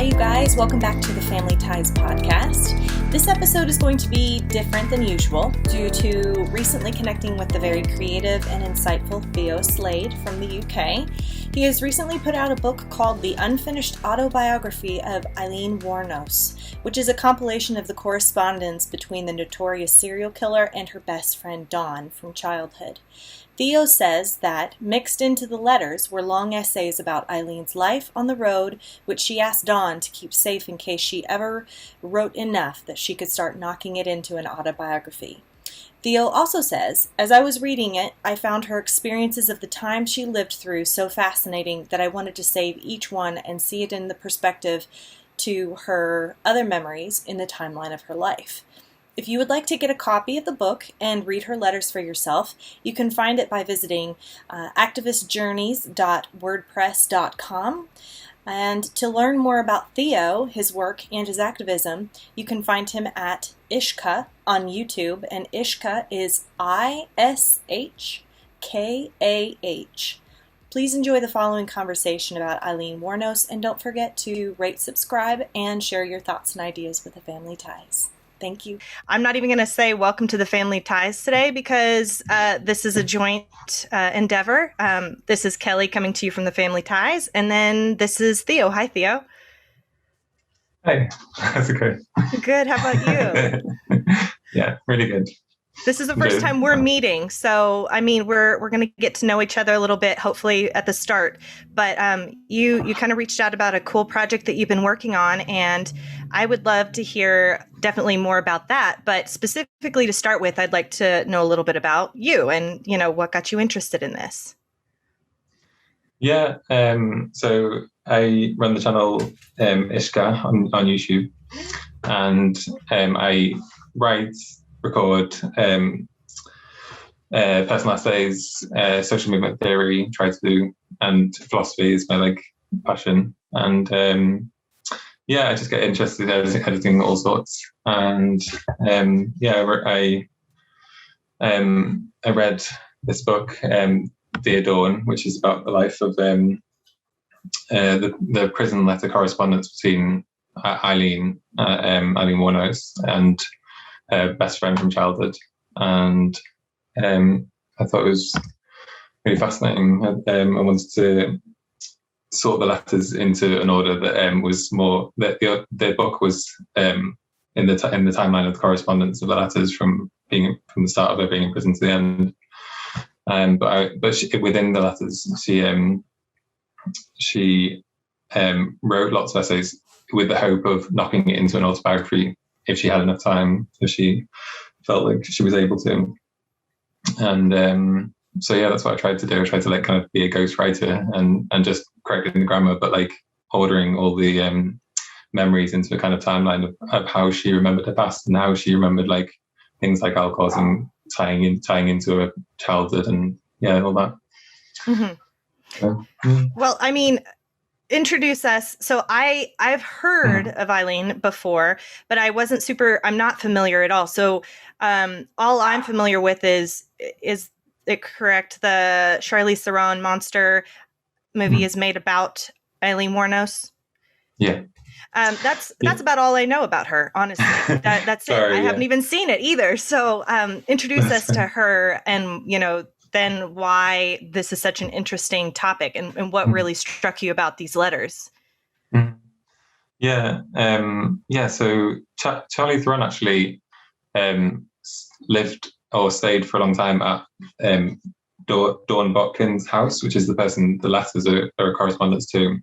you guys. Welcome back to the Family Ties podcast. This episode is going to be different than usual due to recently connecting with the very creative and insightful Theo Slade from the UK. He has recently put out a book called The Unfinished Autobiography of Aileen Wuornos, which is a compilation of the correspondence between the notorious serial killer and her best friend Dawn from childhood. Theo says that mixed into the letters were long essays about Aileen's life on the road, which she asked Dawn to keep safe in case she ever wrote enough that she could start knocking it into an autobiography. Theo also says, as I was reading it, I found her experiences of the time she lived through so fascinating that I wanted to save each one and see it in the perspective to her other memories in the timeline of her life. If you would like to get a copy of the book and read her letters for yourself, you can find it by visiting activistjourneys.wordpress.com. And to learn more about Theo, his work, and his activism, you can find him at Ishka on YouTube, and Ishka is ISHKAH. Please enjoy the following conversation about Aileen Wuornos, and don't forget to rate, subscribe, and share your thoughts and ideas with the Family Ties. Thank you. I'm not even going to say welcome to the Family Ties today because this is a joint endeavor. This is Kelley coming to you from the Family Ties, and then this is Theo. Hi, Theo. Hey, how's it going? Good. How about you? Yeah, really good. This is the first time we're meeting, so I mean, we're going to get to know each other a little bit, hopefully at the start. But you kind of reached out about a cool project that you've been working on, and I would love to hear definitely more about that. But specifically to start with, I'd like to know a little bit about you and what got you interested in this. Yeah, so I run the channel Ishka on YouTube, and I write, record personal essays, social movement theory, try to do, and philosophy is my passion. And I just get interested in editing all sorts. And I read this book, Dear Dawn, which is about the life of the prison letter correspondence between Aileen Wuornos and her best friend from childhood, and I thought it was really fascinating. I wanted to sort the letters into an order that was more that the book was in the timeline of the correspondence of the letters from the start of her being in prison to the end. But within the letters, she wrote lots of essays with the hope of knocking it into an autobiography if she had enough time, if she felt like she was able to. And that's what I tried to do. I tried to kind of be a ghostwriter and just correcting the grammar, but ordering all the memories into a kind of timeline of how she remembered her past and how she remembered things like alcoholism tying into her childhood and all that. Mm-hmm. Well, I mean, introduce us. So I've heard of Aileen before, but I'm not familiar at all. So all I'm familiar with is it correct? The Charlize Theron monster movie is made about Aileen Wuornos. Yeah. That's about all I know about her, honestly. That's Sorry, it. I haven't even seen it either. So introduce us to her and, then why this is such an interesting topic and what really struck you about these letters. Yeah. So Charlize Theron actually lived or stayed for a long time at Dawn Botkin's house, which is the person the letters are a correspondence to,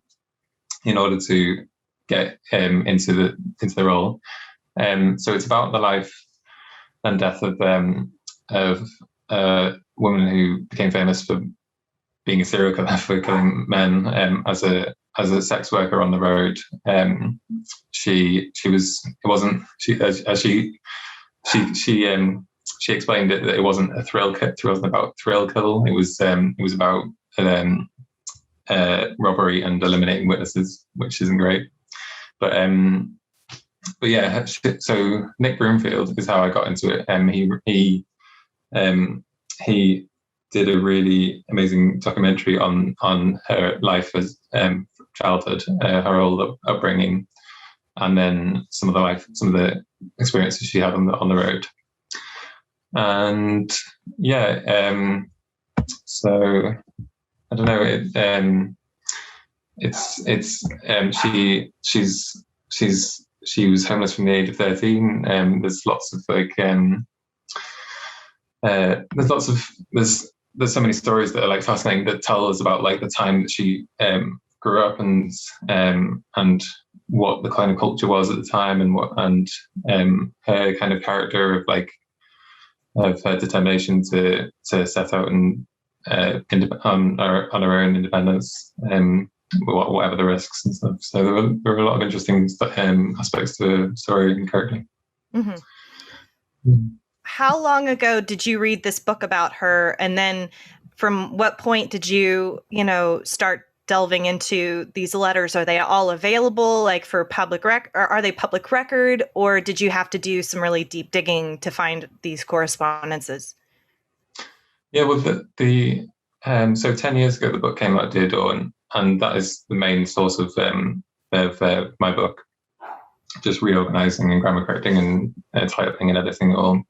in order to get into the role. So it's about the life and death of a woman who became famous for being a serial killer, for killing men as a sex worker on the road. She explained it that it wasn't a thrill kill. It wasn't about thrill kill. It was about robbery and eliminating witnesses, which isn't great. But yeah. So Nick Broomfield is how I got into it. He did a really amazing documentary on her life as childhood, her whole upbringing, and then some of the experiences she had on the road. And yeah, so I don't know. She was homeless from the age of 13. There's lots of there's so many stories that are like fascinating that tell us about like the time that she grew up and what the kind of culture was at the time and her kind of character of like of her determination to set out and on her own independence, whatever the risks and stuff. So there were a lot of interesting aspects to the story and character. Mm-hmm. How long ago did you read this book about her? And then from what point did you start delving into these letters? Are they all available like for public record, or are they public record, or did you have to do some really deep digging to find these correspondences? Yeah, well, so 10 years ago, the book came out, Dear Dawn, and that is the main source of my book. Just reorganizing and grammar correcting and typing and editing it all.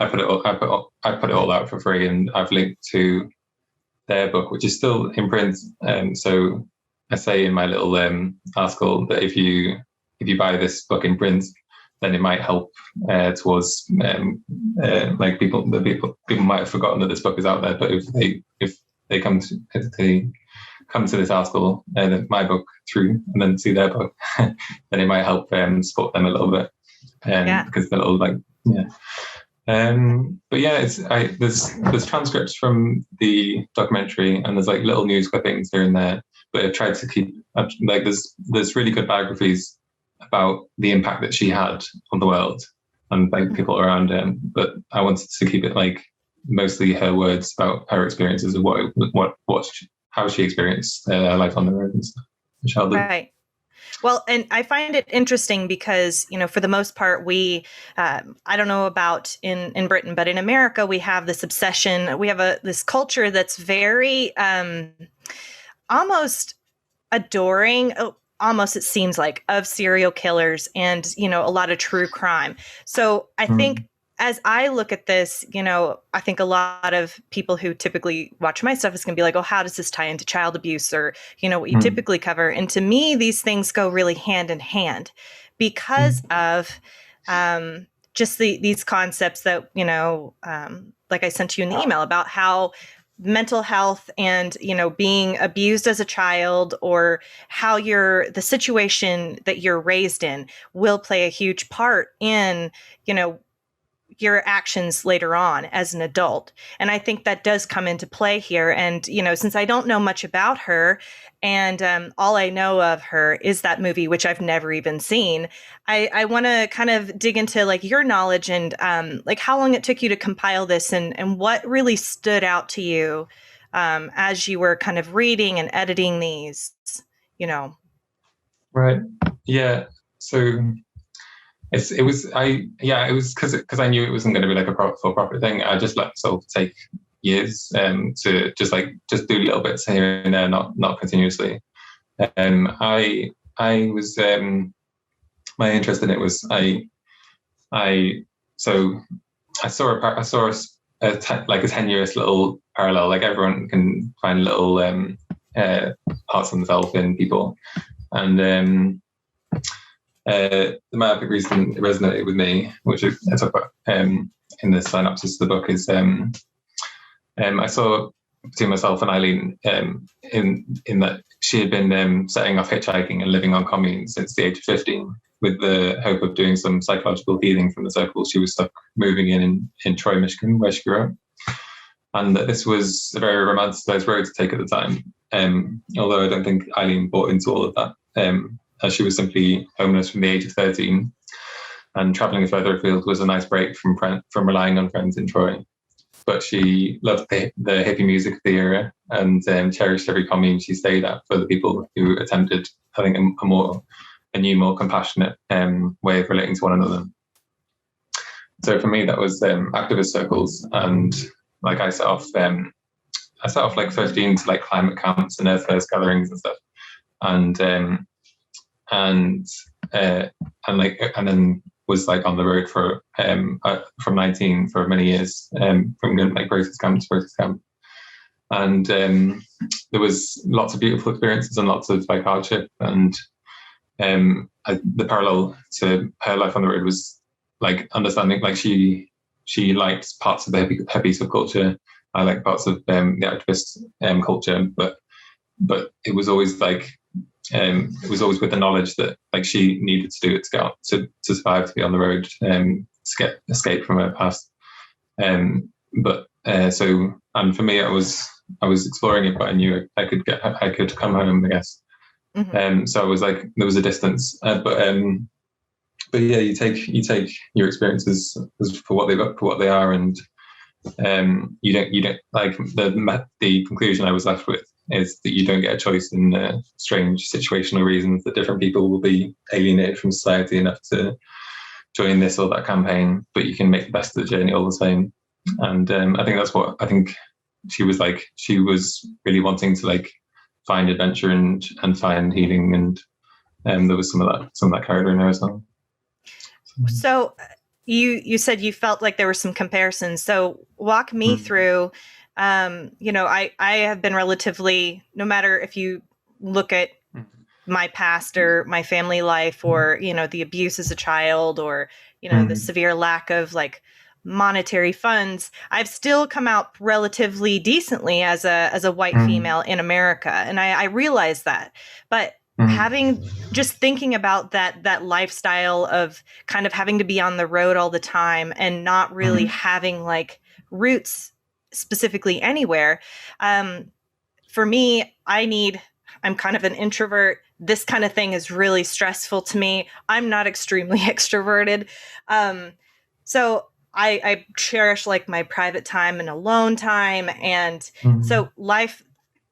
I put it all out for free, and I've linked to their book, which is still in print. So I say in my little article that if you buy this book in print, then it might help towards like people might have forgotten that this book is out there, but if they come to this article, my book through, and then see their book, then it might help support them a little bit, because they're little but yeah, there's transcripts from the documentary, and there's like little news clippings here and there. But I've tried to keep like there's really good biographies about the impact that she had on the world and like people around him. But I wanted to keep it like mostly her words about her experiences of how she experienced life on the road and stuff. Right. Well, and I find it interesting because, for the most part, we, I don't know about in Britain, but in America, we have this obsession. We have this culture that's very almost adoring, almost it seems like, of serial killers and, a lot of true crime. So I think as I look at this, I think a lot of people who typically watch my stuff is going to be like, oh, how does this tie into child abuse or, what you typically cover? And to me, these things go really hand in hand because of just these concepts that, like I sent you in the email about how mental health and, being abused as a child or how the situation that you're raised in will play a huge part in, your actions later on as an adult. And I think that does come into play here. And, since I don't know much about her and all I know of her is that movie, which I've never even seen, I want to kind of dig into like your knowledge and like how long it took you to compile this and what really stood out to you as you were kind of reading and editing these, Right. Yeah. So it was because I knew it wasn't going to be like a for profit thing. I just let myself take years to just do little bits here and there, not continuously. I was my interest in it was I saw a 10-year little parallel. Like everyone can find little parts of themselves in people, and the main reason it resonated with me, which I talk about in the synopsis of the book, is I saw between myself and Aileen in that she had been setting off hitchhiking and living on communes since the age of 15 with the hope of doing some psychological healing from the circle she was stuck moving in Troy, Michigan, where she grew up. And that this was a very romanticized road to take at the time. Although I don't think Aileen bought into all of that. As she was simply homeless from the age of 13, and traveling further afield was a nice break from relying on friends in Troy. But she loved the hippie music of the era and cherished every commune she stayed at for the people who attempted having a new, more compassionate way of relating to one another. So for me, that was activist circles, and like I set off I started off like 15 to like climate camps and earth first gatherings and stuff, and then was like on the road from 19 for many years, from like protest camp to protest camp. And there was lots of beautiful experiences and lots of like hardship. And the parallel to her life on the road was like understanding, like she liked parts of the hippie subculture. I like parts of the activist culture, but it was always like, it was always with the knowledge that like she needed to do it to get out, to survive, to be on the road, to escape from her past. And for me, I was exploring it, but I knew I could come home, I guess. Mm-hmm. So I was like, there was a distance, but yeah, you take your experiences for what they are, and you don't like the conclusion I was left with is that you don't get a choice in strange situational reasons, that different people will be alienated from society enough to join this or that campaign, but you can make the best of the journey all the same. And I think that's what I think she was like. She was really wanting to like find adventure and find healing, and there was some of that character in her as well. So you said you felt like there were some comparisons. So walk me through. I have been relatively, no matter if you look at my past or my family life, or the abuse as a child, or the severe lack of like monetary funds, I've still come out relatively decently as a white female in America, and I realize that. But just thinking about that lifestyle of kind of having to be on the road all the time and not really having like roots specifically anywhere. For me, I'm kind of an introvert. This kind of thing is really stressful to me. I'm not extremely extroverted. So I cherish like my private time and alone time. And so life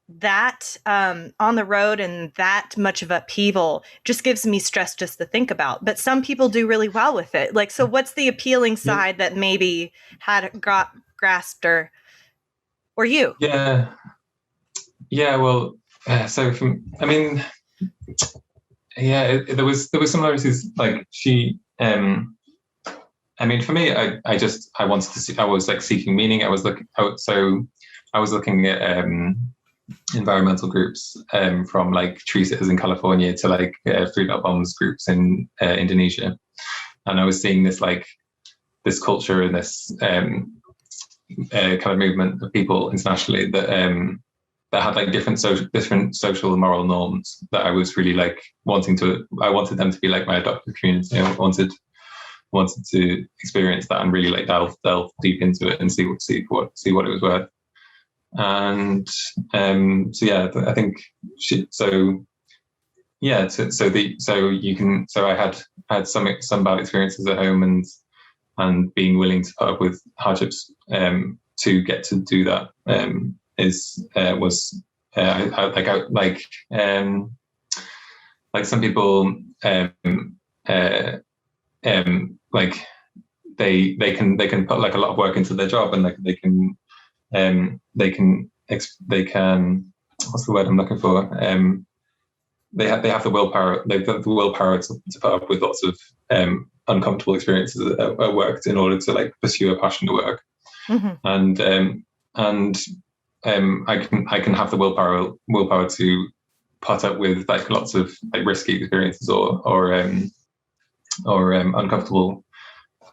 that on the road and that much of upheaval just gives me stress just to think about. But some people do really well with it. Like, so what's the appealing side that maybe had grasped or you? Yeah. Well, so there was similarities. Like she, for me, I wanted to see. I was like seeking meaning. I was looking at environmental groups, from like tree sitters in California to like food not bombs groups in Indonesia, and I was seeing this culture and this kind of movement of people internationally that had like different social and moral norms that I was really like I wanted them to be like my adopted community. I wanted to experience that and really like delve deep into it and see what it was worth. And I think I had some bad experiences at home, and being willing to put up with hardships to get to do that like some people like they can put like a lot of work into their job, and like they can what's the word I'm looking for? They have the willpower. They've got the willpower to put up with lots of uncomfortable experiences at work in order to like pursue a passion to work. And I can have the willpower to put up with like lots of like risky experiences or uncomfortable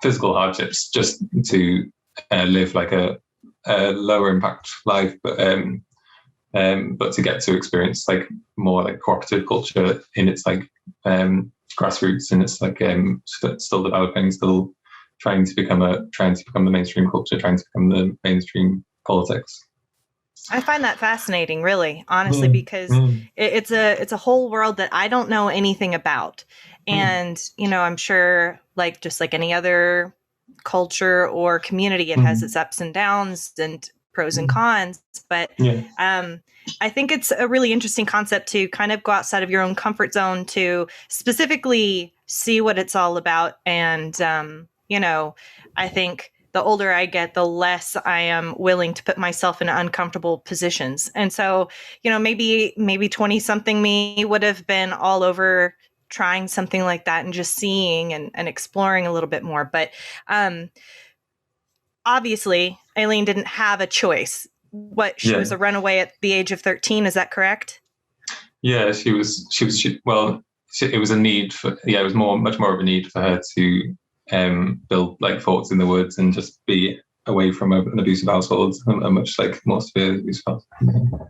physical hardships just to live like a lower impact life, but to get to experience like more like cooperative culture in its like grassroots, and it's like still developing, still trying to become the mainstream culture, trying to become the mainstream politics. I find that fascinating, really, honestly, because it's a whole world that I don't know anything about. And, I'm sure like just like any other culture or community, it has its ups and downs and pros and cons. But I think it's a really interesting concept to kind of go outside of your own comfort zone to specifically see what it's all about. And, I think the older I get, the less I am willing to put myself in uncomfortable positions. And so, maybe 20 something me would have been all over trying something like that and just seeing and exploring a little bit more. But obviously, Aileen didn't have a choice. She was a runaway at the age of 13. Is that correct? Yeah, it was a need for, it was much more of a need for her to build like forts in the woods and just be away from an abusive household, a much like more severe abusive household.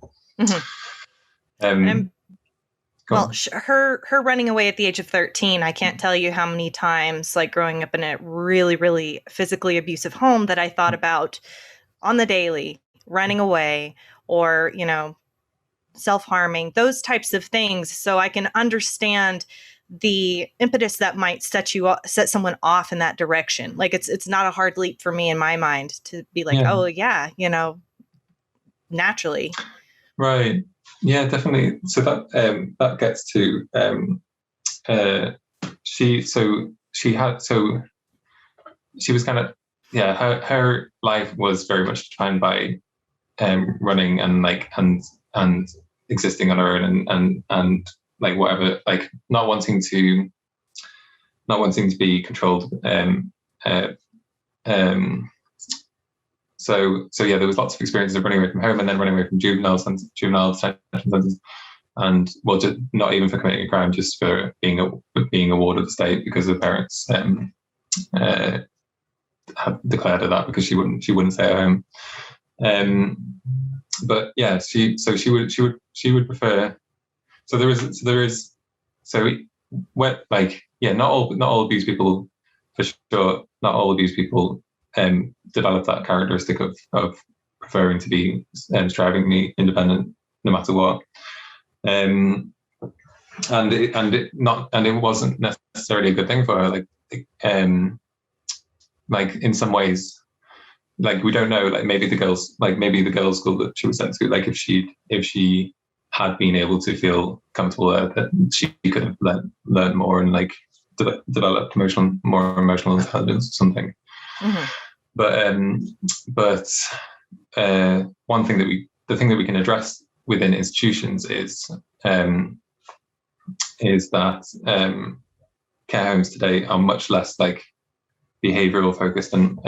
Her running away at the age of 13, I can't tell you how many times, like growing up in a really, really physically abusive home, that I thought about on the daily, running away or, self-harming, those types of things. So I can understand the impetus that might set someone off in that direction. Like it's not a hard leap for me in my mind to be like, oh yeah, naturally. Right. Yeah, definitely. So that gets to she was kind of, her life was very much defined by running and existing on her own and like whatever, like not wanting to be controlled. So there was lots of experiences of running away from home and then running away from juvenile detention centers, and just not even for committing a crime, just for being a ward of the state because her parents had declared her that because she wouldn't stay at home. But yeah, she would prefer. So not all abused people, for sure. Not all abused people develop that characteristic of preferring to be strivingly independent no matter what. And it wasn't necessarily a good thing for her. Like in some ways, like we don't know. Like maybe the girls' school that she was sent to, like if she had been able to feel comfortable there, that she could have learned more and like developed more emotional intelligence or something. Mm-hmm. But one thing the thing that we can address within institutions is that care homes today are much less like behavioral focused and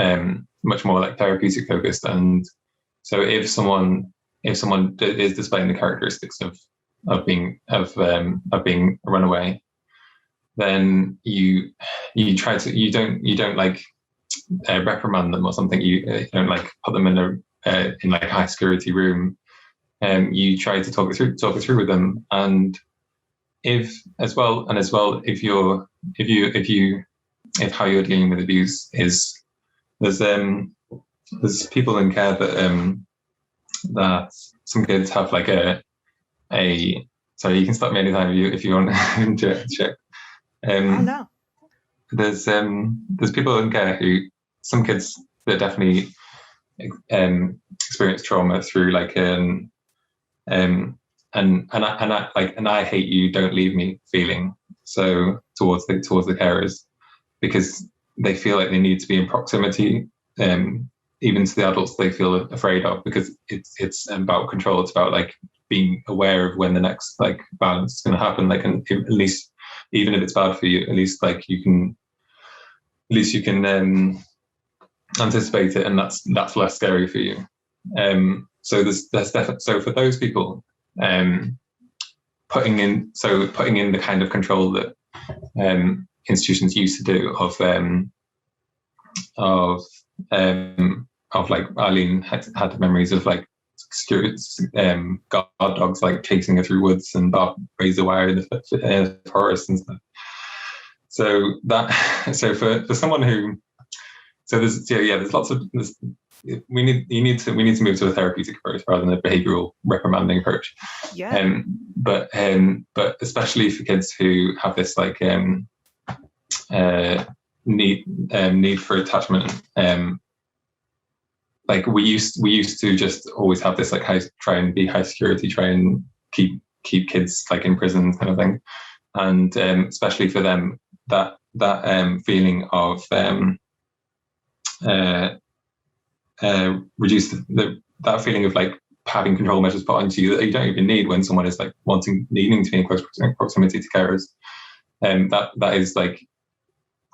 much more like therapeutic focused. And so if someone is displaying the characteristics of being a runaway, then you don't like reprimand them or something. You don't like put them in like a high security room. You try to talk it through with them. And if how you're dealing with abuse is there's people in care that some kids have like a sorry, you can stop me anytime if you want to check. No. There's people in care who, some kids that definitely experience trauma through like and I hate you, don't leave me feeling, so towards the carers, because they feel like they need to be in proximity, even to the adults they feel afraid of, because it's about control. It's about like being aware of when the next like violence is going to happen. Like, and at least, even if it's bad for you, at least you can anticipate it, and that's less scary for you. So there's definitely, so for those people, putting in the kind of control that institutions used to do of like Aileen had memories of like security guard dogs like chasing her through woods and razor wire in the forest and stuff. So for someone who, so there's lots of we need to move to a therapeutic approach rather than a behavioral reprimanding approach. Yeah. But especially for kids who have this like need for attachment. Like we used to just always have this like try and be high security, try and keep kids like in prison kind of thing, and especially for them that feeling of reduce that feeling of like having control measures put onto you that you don't even need when someone is like needing to be in close proximity to carers. That is like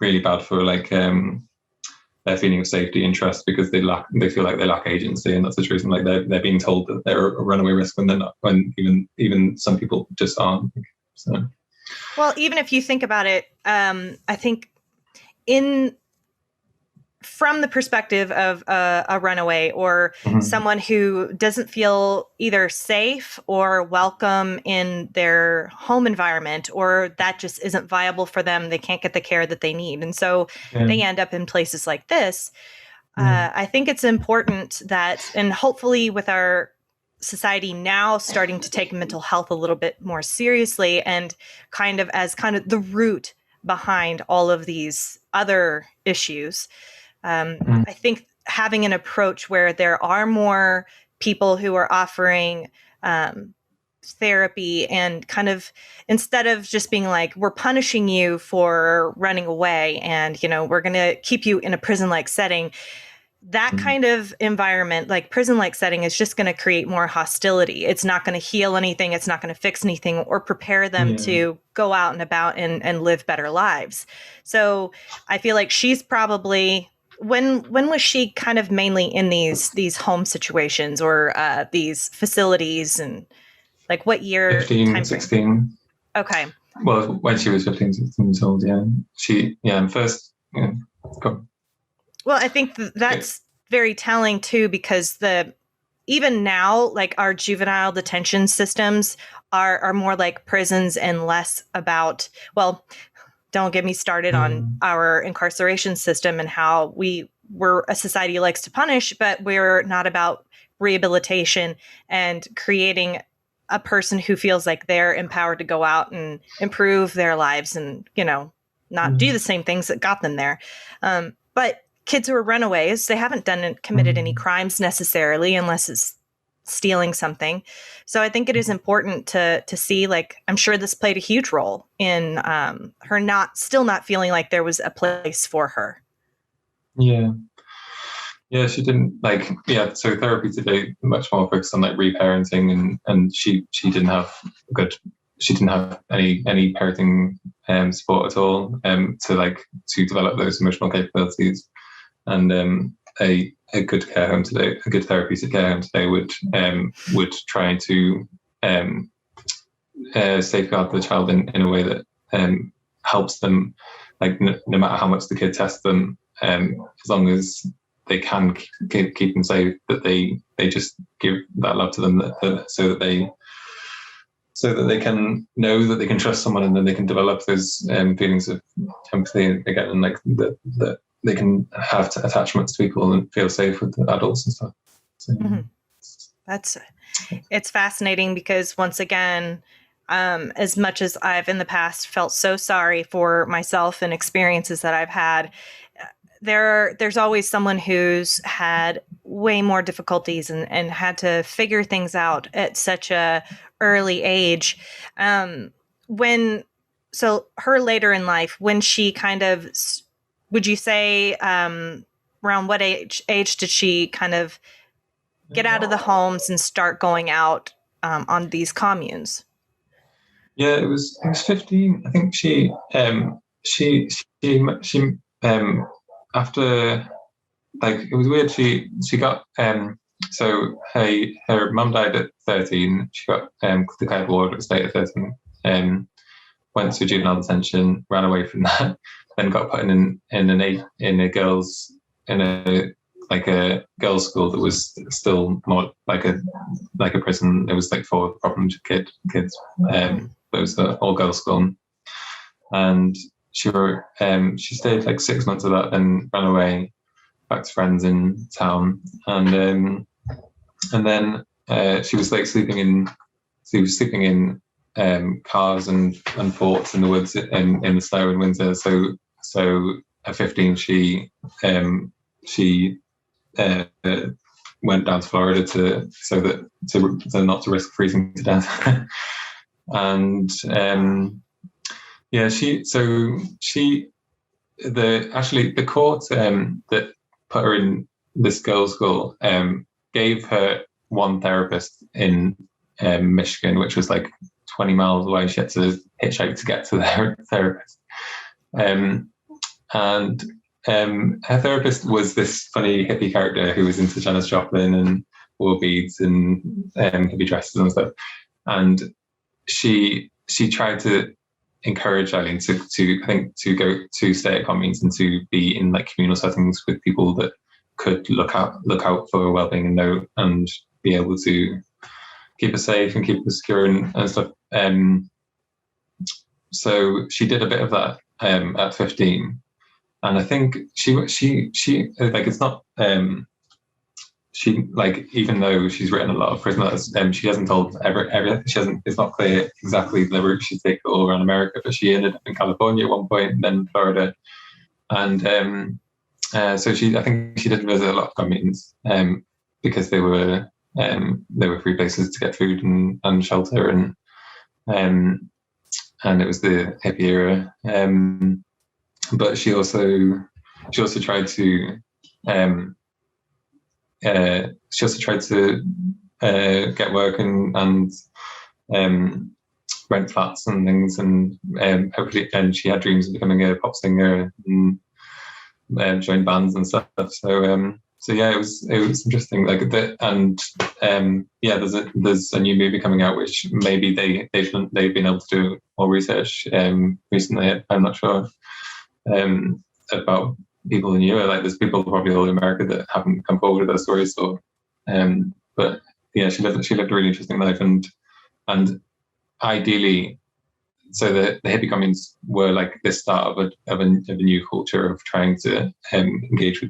really bad for like their feeling of safety and trust, because they feel like they lack agency in that situation. Like they're being told that they're a runaway risk when they're not, when even some people just aren't. So. Well, even if you think about it, I think from the perspective of a runaway or someone who doesn't feel either safe or welcome in their home environment, or that just isn't viable for them, they can't get the care that they need. And so they end up in places like this. I think it's important that, and hopefully with our society now starting to take mental health a little bit more seriously and kind of the root behind all of these other issues, I think having an approach where there are more people who are offering therapy, and kind of, instead of just being like, we're punishing you for running away and, we're going to keep you in a prison-like setting, that kind of environment, like prison-like setting, is just going to create more hostility. It's not going to heal anything. It's not going to fix anything or prepare them to go out and about and live better lives. So I feel like she's probably... When was she kind of mainly in these home situations or these facilities, and like what year? 15, 16. Okay. Well, when she was 15, 16 years old, first, go. Well, I think that's very telling too, because even now, like our juvenile detention systems are more like prisons and less about, well, don't get me started on our incarceration system and how we're a society who likes to punish, but we're not about rehabilitation and creating a person who feels like they're empowered to go out and improve their lives and, not do the same things that got them there. But kids who are runaways, they haven't committed any crimes necessarily, unless it's stealing something. So I think it is important to see, like, I'm sure this played a huge role in her still not feeling like there was a place for her. Yeah, she didn't so therapy today much more focused on like reparenting, and she didn't have any parenting support at all to develop those emotional capabilities. And a good care home today, a good therapeutic care home today would try to safeguard the child in a way that helps them, like no matter how much the kid tests them, as long as they can keep them safe, that they just give that love to them, so that they can know that they can trust someone, and then they can develop those feelings of empathy again, and like that they can have attachments to people and feel safe with the adults and stuff. So, it's fascinating, because once again, as much as I've in the past felt so sorry for myself and experiences that I've had, there's always someone who's had way more difficulties and had to figure things out at such a early age. So her later in life, when she kind of, would you say, around what age did she kind of get out of the homes and start going out on these communes? Yeah, it was 15. I think she after, like, it was weird. She got so her mum died at 13. She got declared ward at the state at 13. Went to juvenile detention, ran away from that, then got put in a girls' school that was still more like a prison. It was like for problem kids. It was an all girls school, and she stayed like 6 months of that, then ran away back to friends in town, and then she was like sleeping in cars and forts in the woods in the snow in winter. So at 15, she went down to Florida to not to risk freezing to death. And the court that put her in this girls' school gave her one therapist in Michigan, which was like 20 miles away. She had to hitchhike to get to their therapist. And her therapist was this funny hippie character who was into Janis Joplin and wore beads and hippie dresses and stuff. And she tried to encourage Aileen to go to stay at communes and to be in like communal settings with people that could look out for her well-being and know and be able to keep her safe and keep her secure and stuff. So she did a bit of that at 15, and I think she like, it's not she, like, even though she's written a lot of prison letters, she hasn't told everything. It's not clear exactly the route she's taken all around America, but she ended up in California at one point, and then Florida, and so I think she did visit a lot of communes because they were free places to get food and shelter, and it was the hippie era. But she also tried to get work and rent flats and things, and hopefully, and she had dreams of becoming a pop singer and join bands and stuff. So yeah, it was interesting. Like that, and there's a new movie coming out which maybe they've been able to do more research recently. I'm not sure about people in Europe. Like there's people probably all in America that haven't come forward with their stories. So, but yeah, she lived a really interesting life, and ideally, so the hippie communes were like the start of a new culture of trying to engage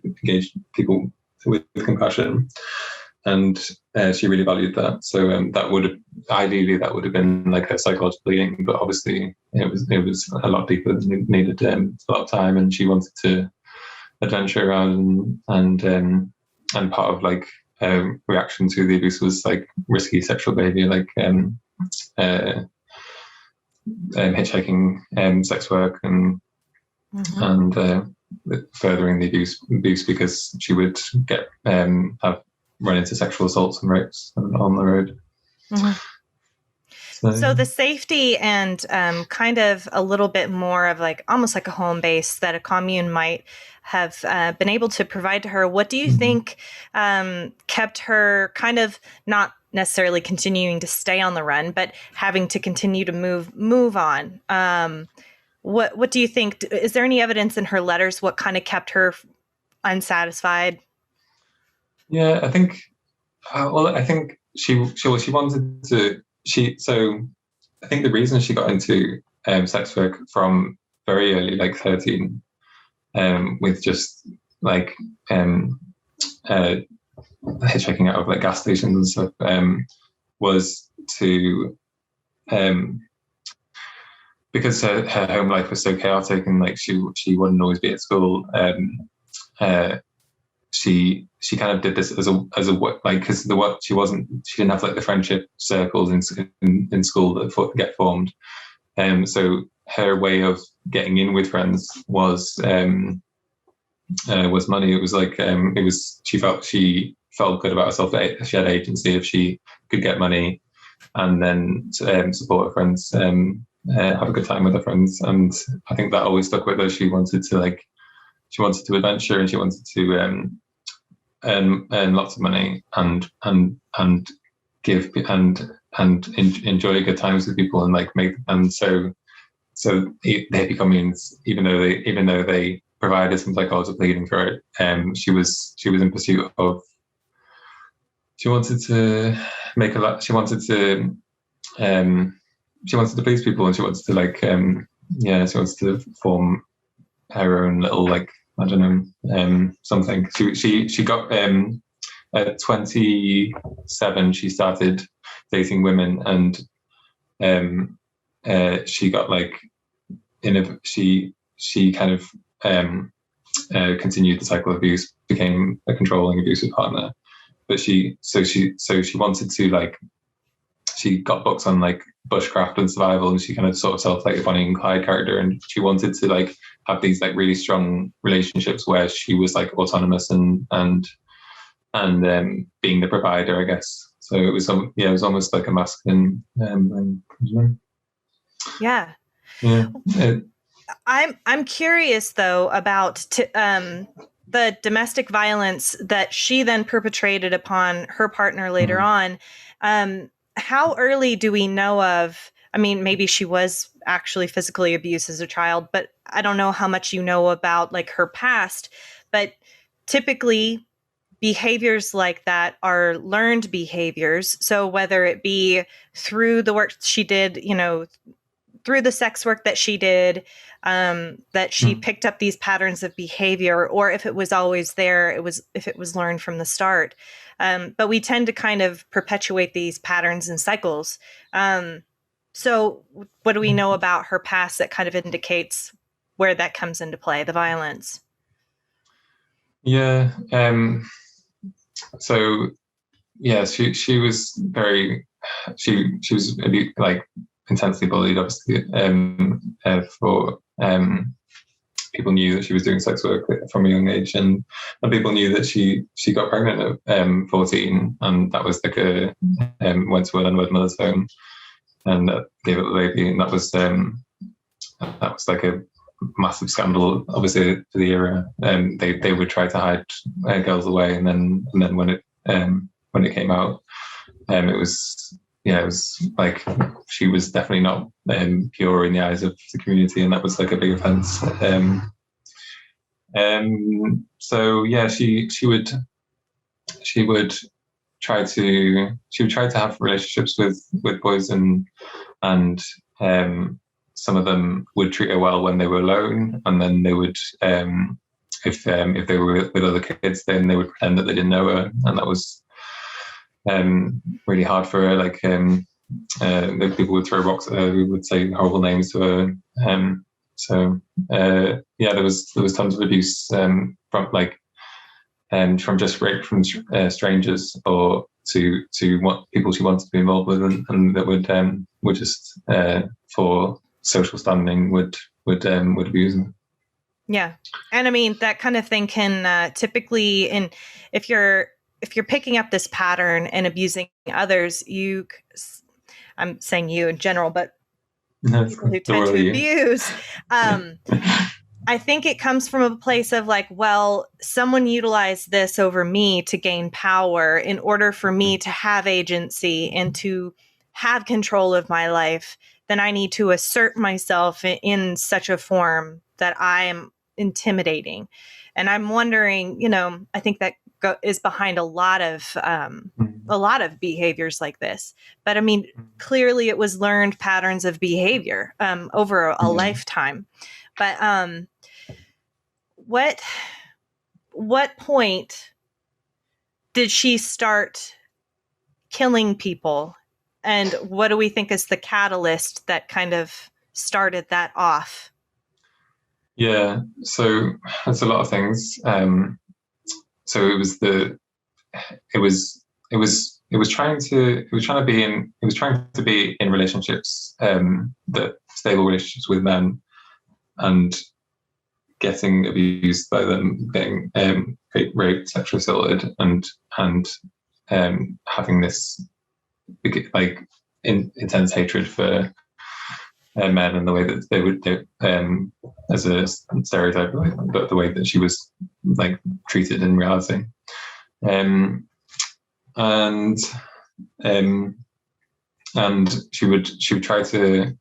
people with compassion, and she really valued that. So that would have been like a psychological healing, but obviously it was a lot deeper. Needed a lot of time, and she wanted to adventure around, and part of like reaction to the abuse was like risky sexual behavior, like hitchhiking, sex work, and furthering the abuse because she would get have run into sexual assaults and rapes on the road. So the safety and kind of a little bit more of like almost like a home base that a commune might have been able to provide to her. What do you think kept her kind of not necessarily continuing to stay on the run, but having to continue to move on? What do you think? Is there any evidence in her letters what kind of kept her unsatisfied? Yeah, I think. I think she wanted to. So I think the reason she got into sex work from very early, like 13, with just like hitchhiking out of like gas stations and stuff, was to because her home life was so chaotic, and like she wouldn't always be at school. She kind of did this as a work, like, because she didn't have like the friendship circles in school that get formed. So her way of getting in with friends was money. It was like she felt good about herself. She had agency if she could get money and then support her friends, have a good time with her friends. And I think that always stuck with her. She wanted to adventure, and she wanted to earn lots of money and give and enjoy good times with people, and like make. And so the hippie communes, even though they provided some psychological healing for it, she was in pursuit of. She wanted to make a lot. She wanted to please people, and she wanted to like she wants to form her own little, like, I don't know, something. She got at 27 she started dating women, and she got like she kind of continued the cycle of abuse, became a controlling, abusive partner. But she wanted to, like, she got books on like bushcraft and survival, and she kind of sort of self like a Bonnie and Clyde character, and she wanted to like have these like really strong relationships where she was like autonomous and being the provider, I guess. So it was almost like a masculine regimen. Yeah. Yeah. I'm curious though about the domestic violence that she then perpetrated upon her partner later on. How early do we know of? I mean, maybe she was actually physically abused as a child, but I don't know how much you know about like her past. But typically, behaviors like that are learned behaviors. So whether it be through the work she did, through the sex work that she did, that she picked up these patterns of behavior, or if it was always there, if it was learned from the start. But we tend to kind of perpetuate these patterns and cycles. So what do we know about her past that kind of indicates where that comes into play, the violence? Yeah. So yeah, she was very, she was like intensely bullied, obviously, for people knew that she was doing sex work from a young age, and people knew that she got pregnant at 14, and that was like went to an unwed mother's home and gave up the baby, and that was like a massive scandal, obviously, for the era. They would try to hide girls away, and then when it came out, it was like she was definitely not pure in the eyes of the community, and that was like a big offence. So yeah, she would try to have relationships with boys, and some of them would treat her well when they were alone, and then they would, if they were with other kids, then they would pretend that they didn't know her, and that was really hard for her. Like people would throw rocks at her, we would say horrible names to her. There was tons of abuse from just rape from strangers, or to what people she wanted to be involved with, and that would just for social standing would abuse them. Yeah. And I mean, that kind of thing can typically, if you're picking up this pattern and abusing others, I'm saying you in general, but people who tend to abuse, I think it comes from a place of like, well, someone utilized this over me to gain power in order for me to have agency and to have control of my life. Then I need to assert myself in such a form that I am intimidating. And I'm wondering, I think that is behind a lot of behaviors like this. But I mean, clearly it was learned patterns of behavior over a lifetime. But what point did she start killing people? And what do we think is the catalyst that kind of started that off? Yeah, so that's a lot of things. So it was trying to be in relationships, that stable relationships with men, and getting abused by them, getting raped, sexually assaulted, and having this like intense hatred for men, and the way that they would as a stereotype, but the way that she was like treated in reality, and she would try to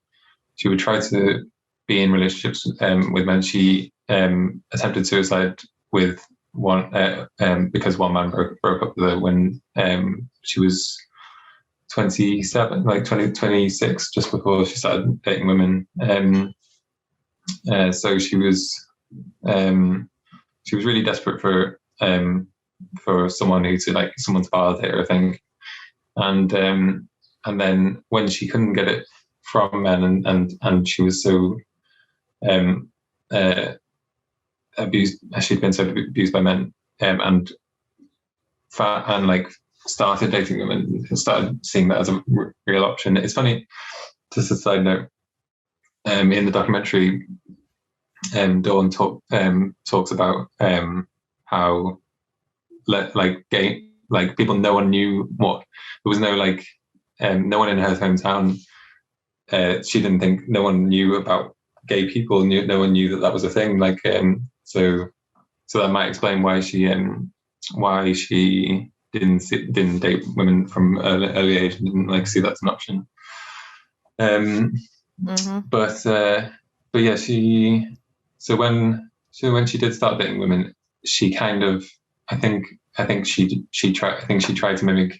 be in relationships with men. She attempted suicide with one because one man broke up with her when she was 27, like 26, just before she started dating women. So she was really desperate for someone to validate her, I think. And then when she couldn't get it from men, and she was so abused, she'd been so abused by men, and like started dating them and started seeing that as a real option. It's funny, just a side note, in the documentary, Dawn talks about how gay, like people, no one knew what, there was no like, no one in her hometown, she didn't think, no one knew about gay people, no one knew that was a thing. Like, so that might explain why she didn't date women from early age and didn't like see that as an option. But yeah, when she did start dating women, she kind of, I think she tried to mimic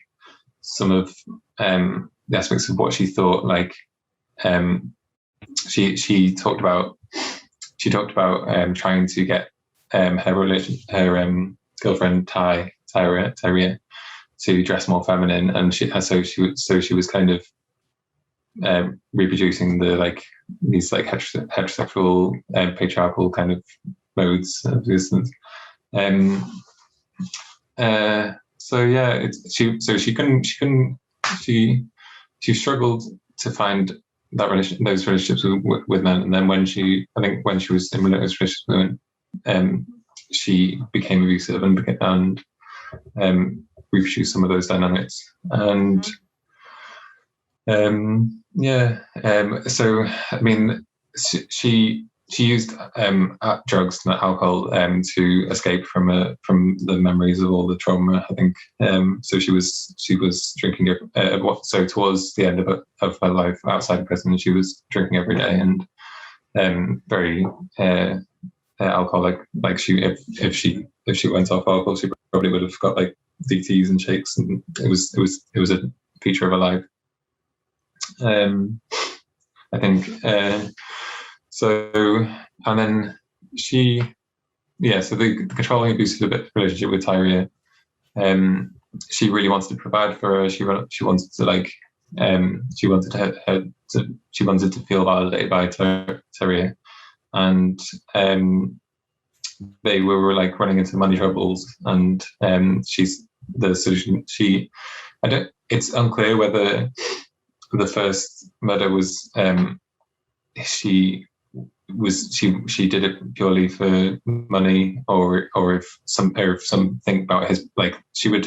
some of the aspects of what she thought. Like, she talked about trying to get her girlfriend Tyria to dress more feminine, and she was kind of reproducing these heterosexual patriarchal kind of modes of existence. So yeah, she struggled to find those relationships with men, and then when she was in relationships with women, she became abusive and reproduced some of those dynamics. And so I mean, she used drugs and alcohol to escape from the memories of all the trauma, I think. So she was drinking so towards the end of her life outside of prison, she was drinking every day and very alcoholic. Like, if she went off alcohol, she probably would have got like DTs and shakes, and it was a feature of her life. I think so. And then so the controlling abusive relationship with Tyria, she really wanted to provide for her. She wanted to feel validated by Tyria, and they were like running into money troubles, and the solution. It's unclear whether the first murder was she did it purely for money, or if something about his, like, she would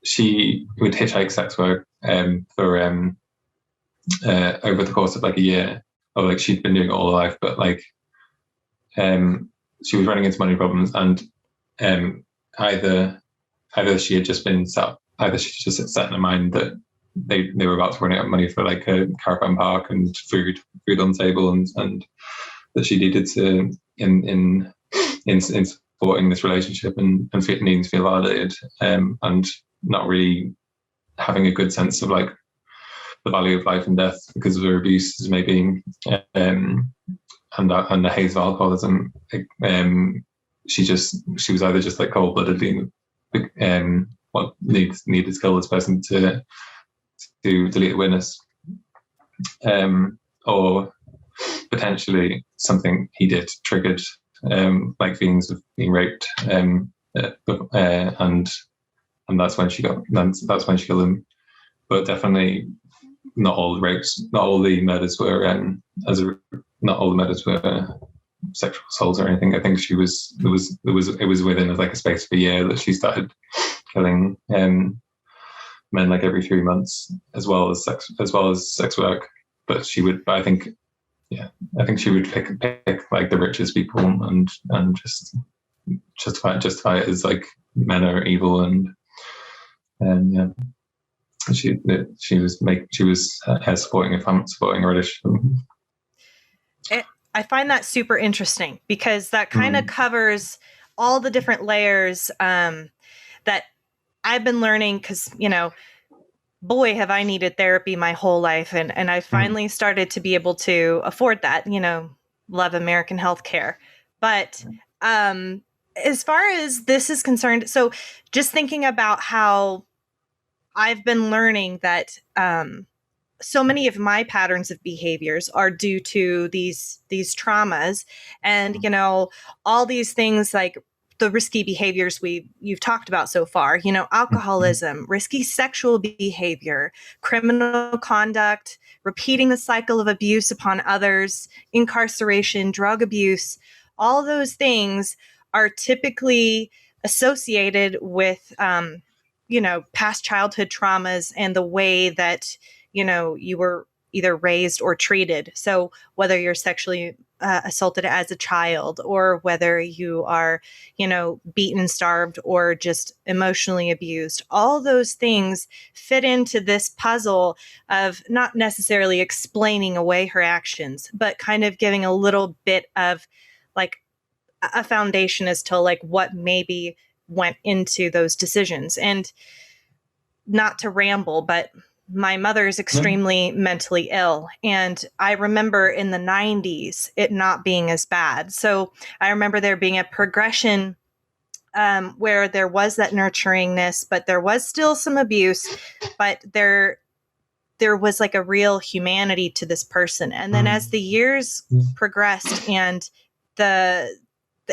hitchhike sex work for over the course of like a year, or like she'd been doing it all her life, but like she was running into money problems, and either she had just been set in her mind that they were about to run out of money for like a caravan park and food on the table, and that she needed to in supporting this relationship and needing to feel validated, and not really having a good sense of like the value of life and death because of her abuse, maybe, and the haze of alcoholism. She was either just like cold-blooded, being needed to kill this person to delete a witness, or potentially something he did triggered like feelings of being raped, and that's when she killed him. But definitely not all the rapes, not all the murders were not all the murders were sexual assaults or anything. I think it was within like a space of a year that she started killing men like every 3 months, as well as sex work. But I think she would pick like the richest people and just justify it as like men are evil, and she was supporting a relationship. I find that super interesting because that kind of covers all the different layers that I've been learning, because, boy, have I needed therapy my whole life. And I finally started to be able to afford that, love American healthcare. But as far as this is concerned, so just thinking about how I've been learning that so many of my patterns of behaviors are due to these traumas, and all these things like the risky behaviors you've talked about so far, alcoholism, risky sexual behavior, criminal conduct, repeating the cycle of abuse upon others, incarceration, drug abuse. All those things are typically associated with, past childhood traumas and the way that, you were either raised or treated. So whether you're sexually assaulted as a child, or whether you are, beaten, starved, or just emotionally abused, all those things fit into this puzzle of not necessarily explaining away her actions, but kind of giving a little bit of like a foundation as to like what maybe went into those decisions. And not to ramble, but my mother is extremely mentally ill. And I remember in the 90s, it not being as bad. So I remember there being a progression where there was that nurturingness, but there was still some abuse, but there was like a real humanity to this person. And then as the years progressed and the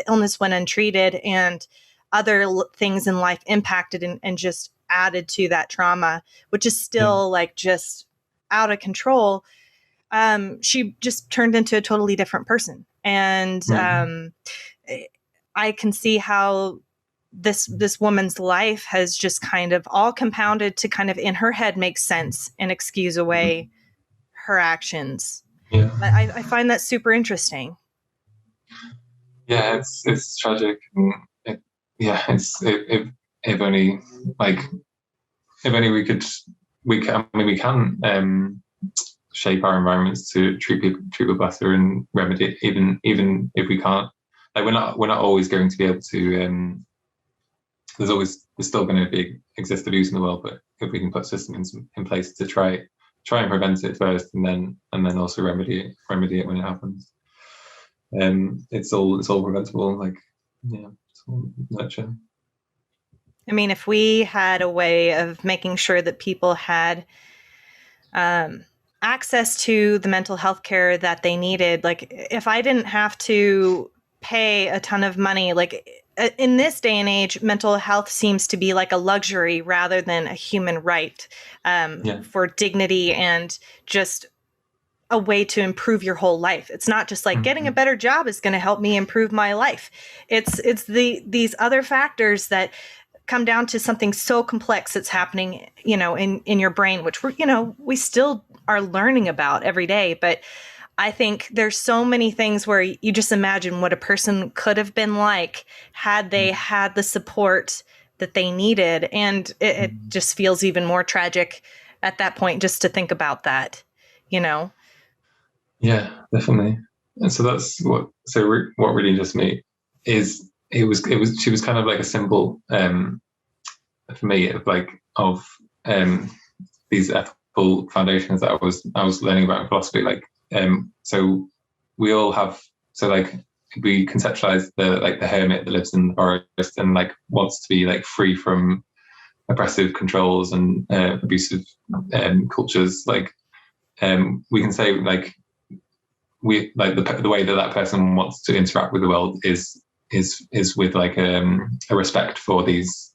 illness went untreated and other things in life impacted and just added to that trauma, which is still like just out of control, she just turned into a totally different person. And I can see how this woman's life has just kind of all compounded to kind of in her head make sense and excuse away her actions. Yeah. But I find that super interesting. Yeah, it's tragic. If only we can shape our environments to treat people better and remedy it, even if we can't. Like we're not always going to be able to. There's still going to exist abuse in the world, but if we can put systems in place to try and prevent it first, and then also remedy it when it happens. It's all preventable. Like, yeah, it's all nurture. I mean, if we had a way of making sure that people had access to the mental health care that they needed, like if I didn't have to pay a ton of money, like in this day and age, mental health seems to be like a luxury rather than a human right for dignity and just a way to improve your whole life. It's not just like getting a better job is going to help me improve my life. It's these other factors that come down to something so complex that's happening, in your brain, which we still are learning about every day. But I think there's so many things where you just imagine what a person could have been like had they had the support that they needed. And it just feels even more tragic at that point just to think about that, Yeah, definitely. And so that's what really just me is she was kind of like a symbol for me of these ethical foundations that I was learning about in philosophy. Like so we all have we conceptualize the hermit that lives in the forest and like wants to be like free from oppressive controls and abusive cultures. Like we can say like we like the way that person wants to interact with the world is with like a respect for these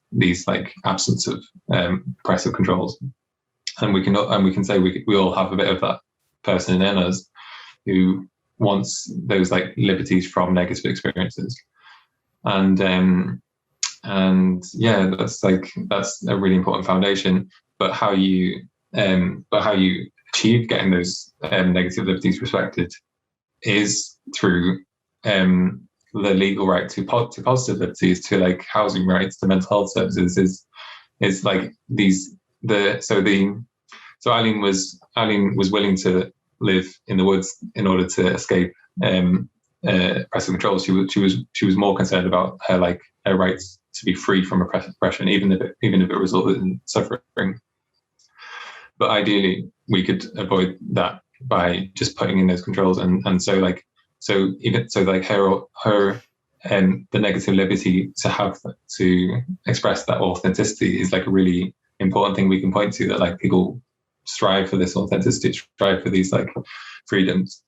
like absence of oppressive controls, and we can say we all have a bit of that person in us who wants those like liberties from negative experiences, and yeah, that's a really important foundation. But how you achieve getting those negative liberties respected is through the legal right to positive liberties, to like housing rights, to mental health services, is like these so Aileen was willing to live in the woods in order to escape oppressive control. She was more concerned about her rights to be free from oppression, even if it resulted in suffering. But ideally, we could avoid that by just putting in those controls, and the negative liberty to have to express that authenticity is like a really important thing we can point to, that like people strive for this authenticity, strive for these like freedoms,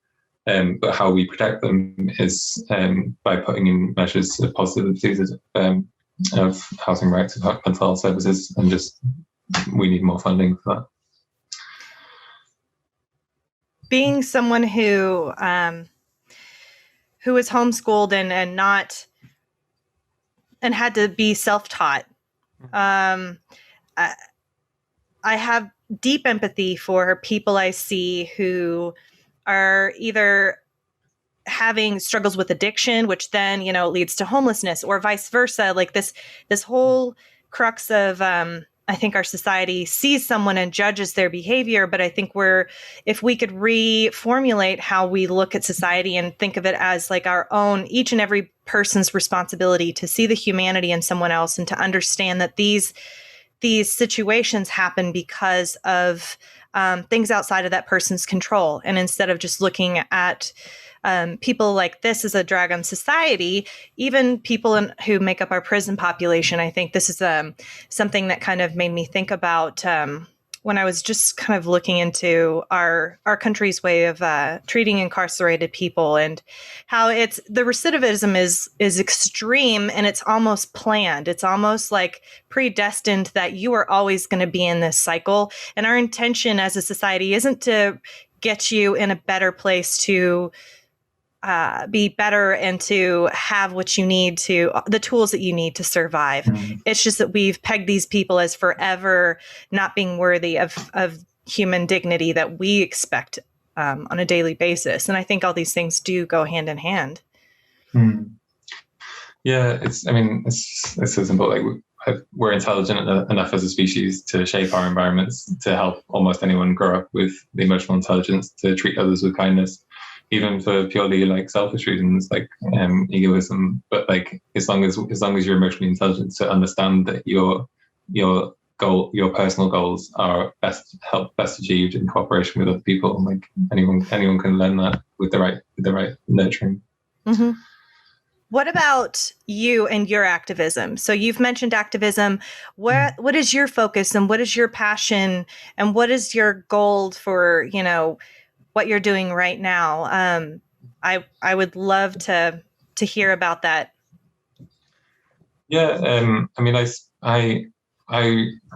but how we protect them is by putting in measures of positive liberties, of housing rights, of mental health services, and just we need more funding for that. Being someone who was homeschooled and not and had to be self-taught. I have deep empathy for people I see who are either having struggles with addiction, which then, leads to homelessness, or vice versa. Like this whole crux of, I think our society sees someone and judges their behavior. But I think if we could reformulate how we look at society and think of it as like our own, each and every person's responsibility to see the humanity in someone else and to understand that these situations happen because of things outside of that person's control. And instead of just looking at people like this as a drag on society, even people who make up our prison population, I think this is something that kind of made me think about when I was just kind of looking into our country's way of treating incarcerated people, and how the recidivism is extreme, and it's almost planned. It's almost like predestined that you are always going to be in this cycle. And our intention as a society isn't to get you in a better place to be better and to have what you need the tools that you need to survive. Mm-hmm. It's just that we've pegged these people as forever not being worthy of human dignity that we expect on a daily basis. And I think all these things do go hand in hand. Mm. Yeah, it's so simple. Like we're intelligent enough as a species to shape our environments to help almost anyone grow up with the emotional intelligence to treat others with kindness, even for purely like selfish reasons, like egoism. But like as long as you're emotionally intelligent to understand that your personal goals are best achieved in cooperation with other people, like anyone can learn that with the right nurturing. Mm-hmm. What about you and your activism? So you've mentioned activism. What is your focus, and what is your passion, and what is your goal for, what you're doing right now? I would love to hear about that. Yeah, I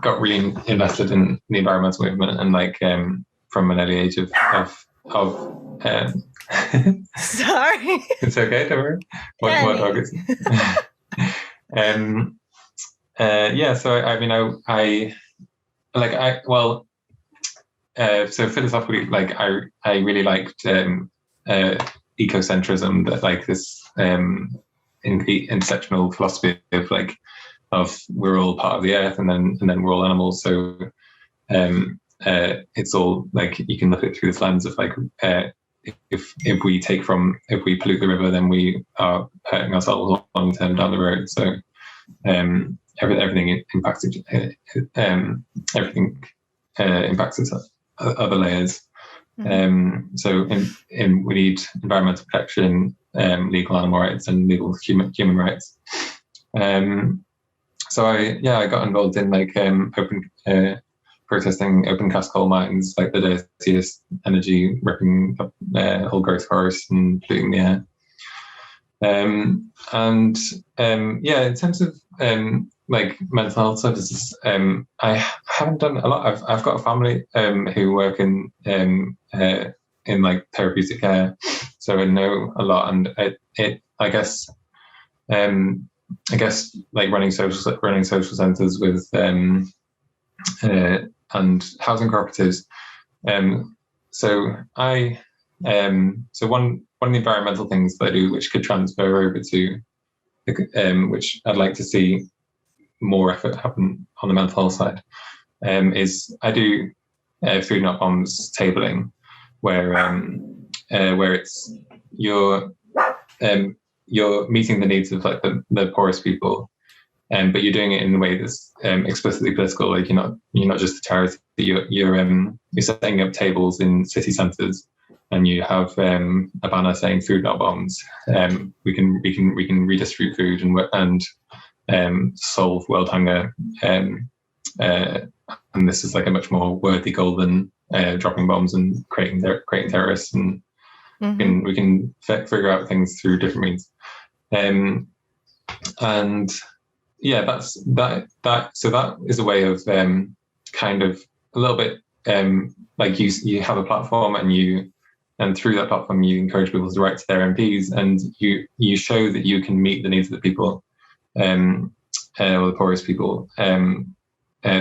got really invested in the environmental movement, and like from an early age of Sorry. It's okay, don't worry. What dog is it? So philosophically, like I really liked ecocentrism, that like this intersectional philosophy of we're all part of the earth, and then we're all animals. So it's all like you can look at it through this lens of like if we pollute the river, then we are hurting ourselves long term down the road. So everything impacts its other layers. Mm-hmm. So we need environmental protection, legal animal rights, and legal human rights. So I got involved in like open protesting open cast coal mines, like the dirtiest energy, ripping up whole growth forests and polluting the air. In terms of like mental health services, I haven't done a lot. I've got a family who work in like therapeutic care, so I know a lot. And I guess like running social centres with and housing cooperatives. So one of the environmental things that I do, which could transfer over to, which I'd like to see more effort happen on the mental health side, is I do food not bombs tabling, where it's you're meeting the needs of like the poorest people. But you're doing it in a way that's explicitly political. Like you're not just a charity. You're setting up tables in city centres, and you have a banner saying "Food not bombs." We can redistribute food and solve world hunger. And this is like a much more worthy goal than dropping bombs and creating terrorists. And mm-hmm. we can figure out things through different means. Yeah, so that is a way of kind of a little bit like you have a platform, and through that platform you encourage people to write to their MPs, and you show that you can meet the needs of the people. or the poorest people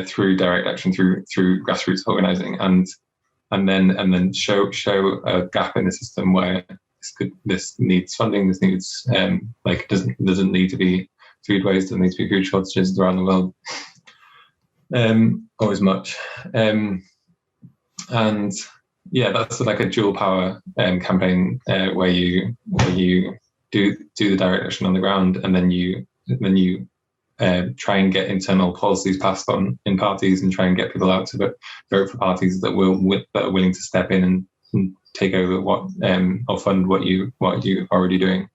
through direct action, through grassroots organising, and then show a gap in the system where this needs funding, this needs doesn't need to be food waste, doesn't need to be food shortages around the world, or as much. And yeah, that's like a dual power campaign where you do the direct action on the ground, and then you try and get internal policies passed on in parties, and try and get people out to vote for parties that are willing to step in and take over or fund what you're already doing.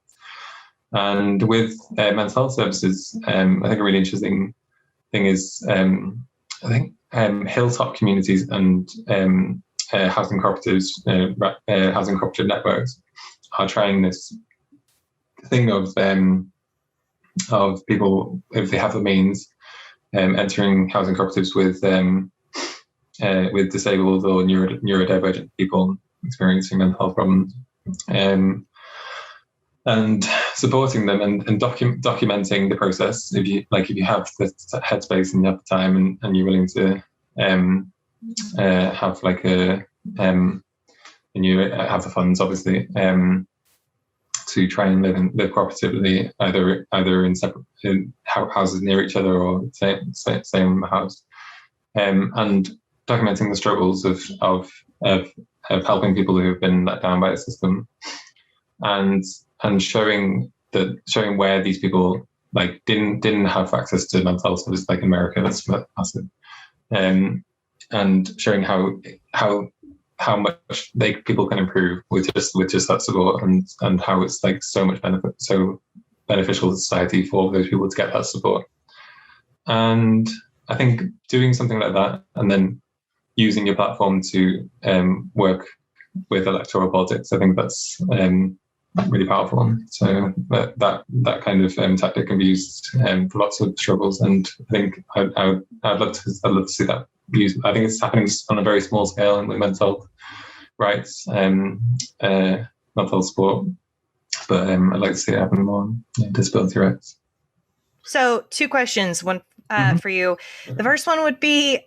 And with mental health services, I think a really interesting thing is I think hilltop communities and housing cooperatives, housing cooperative networks are trying this thing of people, if they have the means, entering housing cooperatives with disabled or neurodivergent people experiencing mental health problems, and supporting them and documenting the process. If you have the headspace and you have the time and you're willing to have like and you have the funds, obviously, to try and live cooperatively, either in separate houses near each other or same house, and documenting the struggles of helping people who have been let down by the system, and showing where these people like didn't have access to mental health services, like in America, that's massive, and showing how much people can improve with just that support, and how it's like so beneficial to society for those people to get that support. And I think doing something like that, and then using your platform to work with electoral politics, I think that's really powerful. So that kind of tactic can be used for lots of struggles, and I think I'd love to see that used. I think it's happening on a very small scale with mental health rights, mental health support, but I'd like to see it happen more on disability rights. So 2 questions, one for you. The first one would be,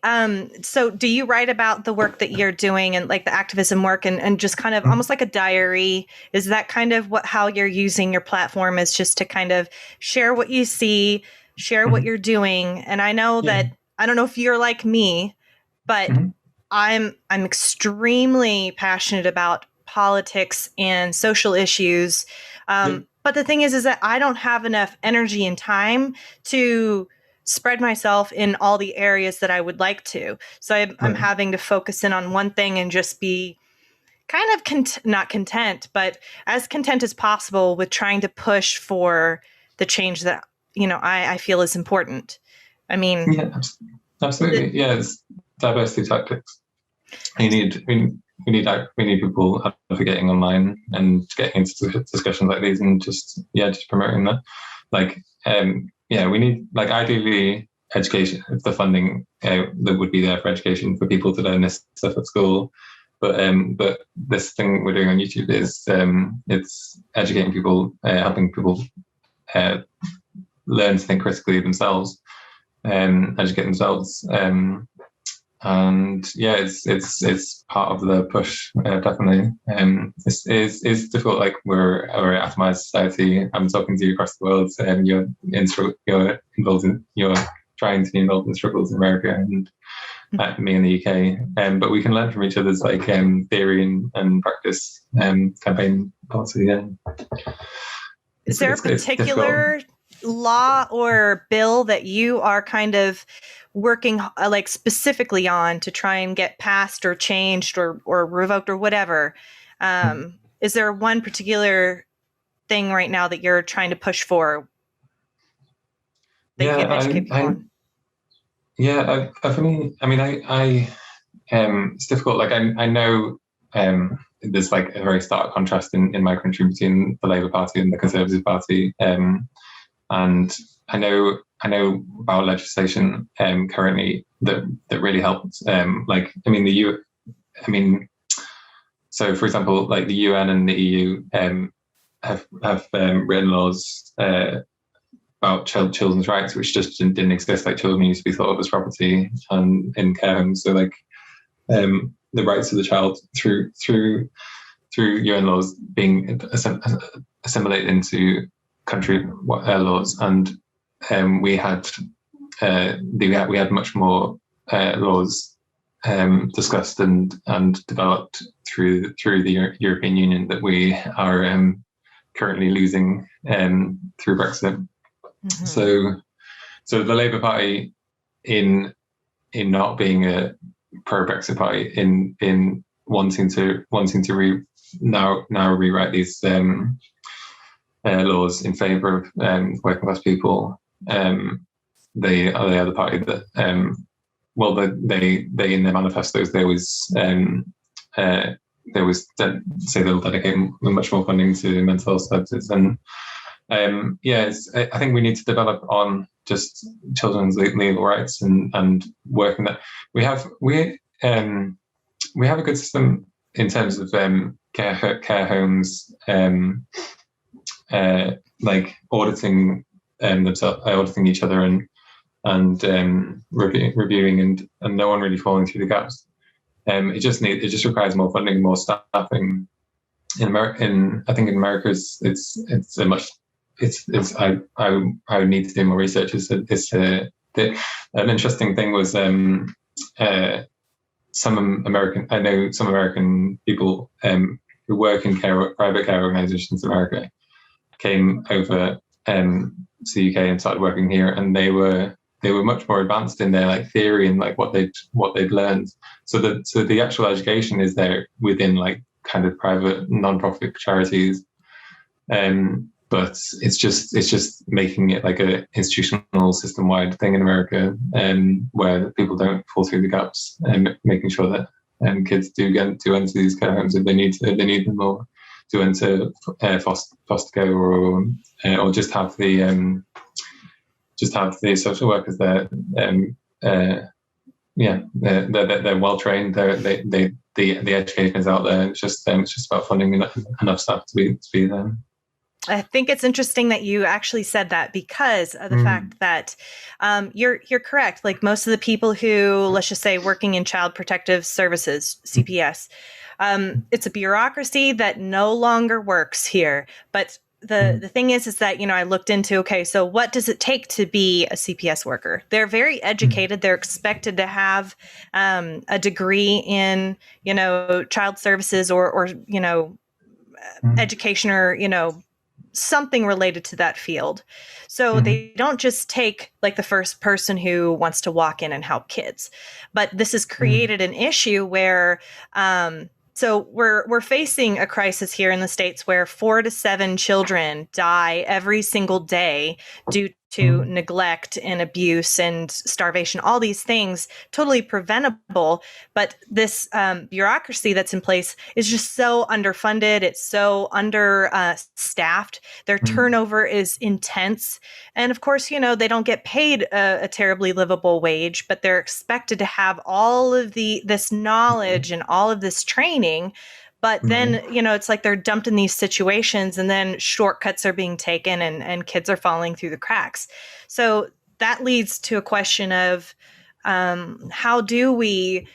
so do you write about the work that you're doing and like the activism work and just kind of almost like a diary? Is that kind of how you're using your platform, is just to kind of share what you see, share what you're doing? And I know that, I don't know if you're like me, but I'm extremely passionate about politics and social issues. But the thing is that I don't have enough energy and time to spread myself in all the areas that I would like to. So I'm having to focus in on one thing and just be kind of not content, but as content as possible with trying to push for the change that, I feel is important. I mean, yeah, absolutely. It's diversity tactics. We need people advocating online and getting into discussions like these, and just promoting that. We need, like, ideally education, the funding that would be there for education for people to learn this stuff at school. But this thing we're doing on YouTube is it's educating people, helping people learn to think critically themselves, educate themselves. And it's part of the push, definitely. It's difficult. Like, we're a very atomized society. I'm talking to you across the world, and you're trying to be involved in struggles in America, and me in the UK. But we can learn from each other's theory and practice, campaign policy. Is there a particular law or bill that you are kind of working like specifically on to try and get passed or changed or revoked or whatever? Is there one particular thing right now that you're trying to push for that you can educate people on? For me, it's difficult. Like, I know there's like a very stark contrast in my country between the Labour Party and the Conservative Party, and I know about legislation currently that really helped. So for example, like the UN and the EU have written laws about children's rights, which just didn't exist. Like children used to be thought of as property and in care homes. So like the rights of the child through UN laws being assimilated into country laws, and we had much more laws discussed and developed through the European Union that we are currently losing through Brexit. Mm-hmm. So the Labour Party, in not being a pro-Brexit party, in wanting to now rewrite these laws in favour of working class people, they are the party that they in their manifestos they always say they'll dedicate much more funding to mental health services. And I think we need to develop on just children's legal rights and working that we have a good system in terms of care homes, like auditing themselves, auditing each other, and reviewing, and no one really falling through the gaps. It just requires more funding, more staffing. I think in America, I would need to do more research. An interesting thing was some American people who work in private care organizations in America came over to the UK and started working here, and they were much more advanced in their like theory and like what they'd learned. So the actual education is there within like kind of private non-profit charities, but it's just making it like a institutional system-wide thing in America, where people don't fall through the gaps, and making sure that kids do enter these care homes if they need them, or to enter foster care, or just have the social workers there. They're well trained. The education is out there. It's just about funding enough staff to be there. I think it's interesting that you actually said that, because of the fact that you're correct. Like most of the people who, let's just say, working in Child Protective Services, CPS, it's a bureaucracy that no longer works here. But the thing is that, I looked into, okay, so what does it take to be a CPS worker? They're very educated. They're expected to have a degree in, child services or education, or, something related to that field. So they don't just take like the first person who wants to walk in and help kids. But this has created an issue where so we're facing a crisis here in the States where 4 to 7 children die every single day due to neglect and abuse and starvation, all these things totally preventable. But this bureaucracy that's in place is just so underfunded. It's so understaffed. Their turnover is intense. And of course, they don't get paid a terribly livable wage, but they're expected to have all of this knowledge and all of this training. But then, it's like they're dumped in these situations, and then shortcuts are being taken, and kids are falling through the cracks. So that leads to a question of how do we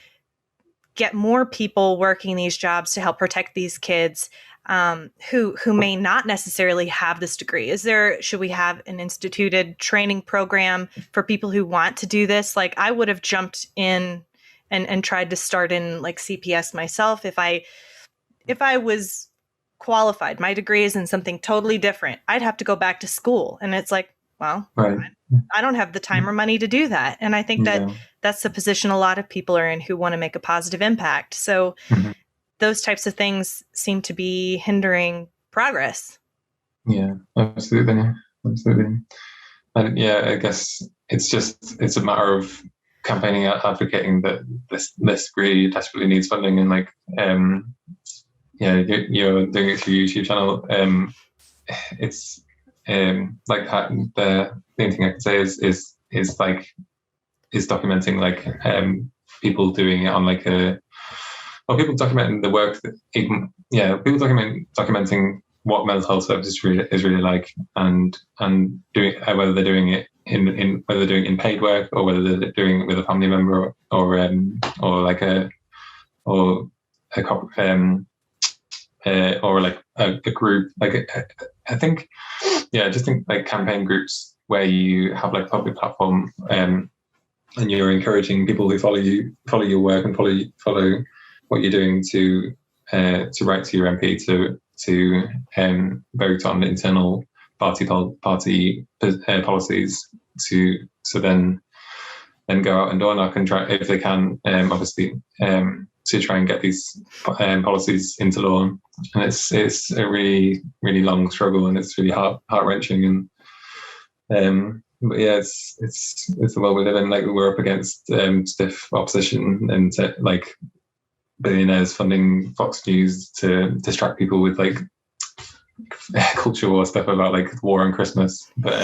get more people working these jobs to help protect these kids who may not necessarily have this degree? Should we have an instituted training program for people who want to do this? Like I would have jumped in and tried to start in like CPS myself if I was qualified. My degree is in something totally different. I'd have to go back to school. And it's like, well, right. I don't have the time or money to do that. And I think that's the position a lot of people are in who want to make a positive impact. So those types of things seem to be hindering progress. Yeah, absolutely. And I guess it's a matter of campaigning, advocating that this really desperately needs funding, and like, you're doing it through your YouTube channel. It's like the main thing I can say is documenting like people doing it on like people documenting the work that people documenting what mental health services is really like, and doing whether they're doing it in whether they're doing it in paid work or whether they're doing it with a family member or like a or like a group. Like I think, yeah, I just think like campaign groups where you have like a public platform, and you're encouraging people who follow your work and follow what you're doing to write to your MP to vote on internal party policies so then go out and door knock and try, if they can, obviously, to try and get these policies into law. And it's a really, really long struggle, and it's really heart-wrenching. And but yeah, it's the world we live in. Like, we're up against stiff opposition and like billionaires funding Fox News to distract people with like culture war stuff about like war on Christmas. But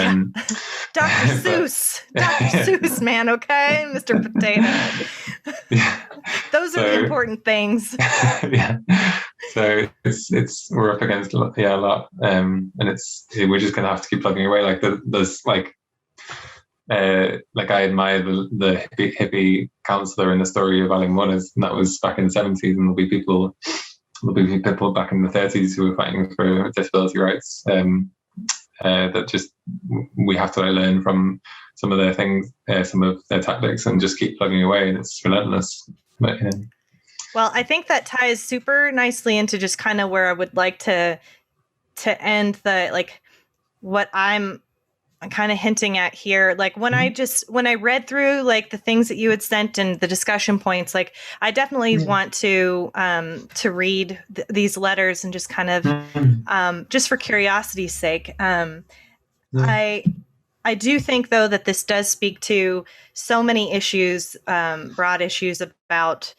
Dr. Seuss, Seuss, man, okay, Mr. Potato. Yeah. Those are the important things. Yeah. So we're up against a lot, and we're just gonna have to keep plugging away. Like there's like I admire the hippie counselor in the story of Aileen Wuornos, and that was back in the 70s, and there'll be people back in the 30s who are fighting for disability rights. That just we have to learn from some of their things, some of their tactics, and just keep plugging away, and it's relentless. But, yeah. Well, I think that ties super nicely into just kind of where I would like to end the, like, what I'm kind of hinting at here. Like when I read through like the things that you had sent and the discussion points, like I definitely want to read these letters and just kind of just for curiosity's sake. I do think though that this does speak to so many issues, broad issues about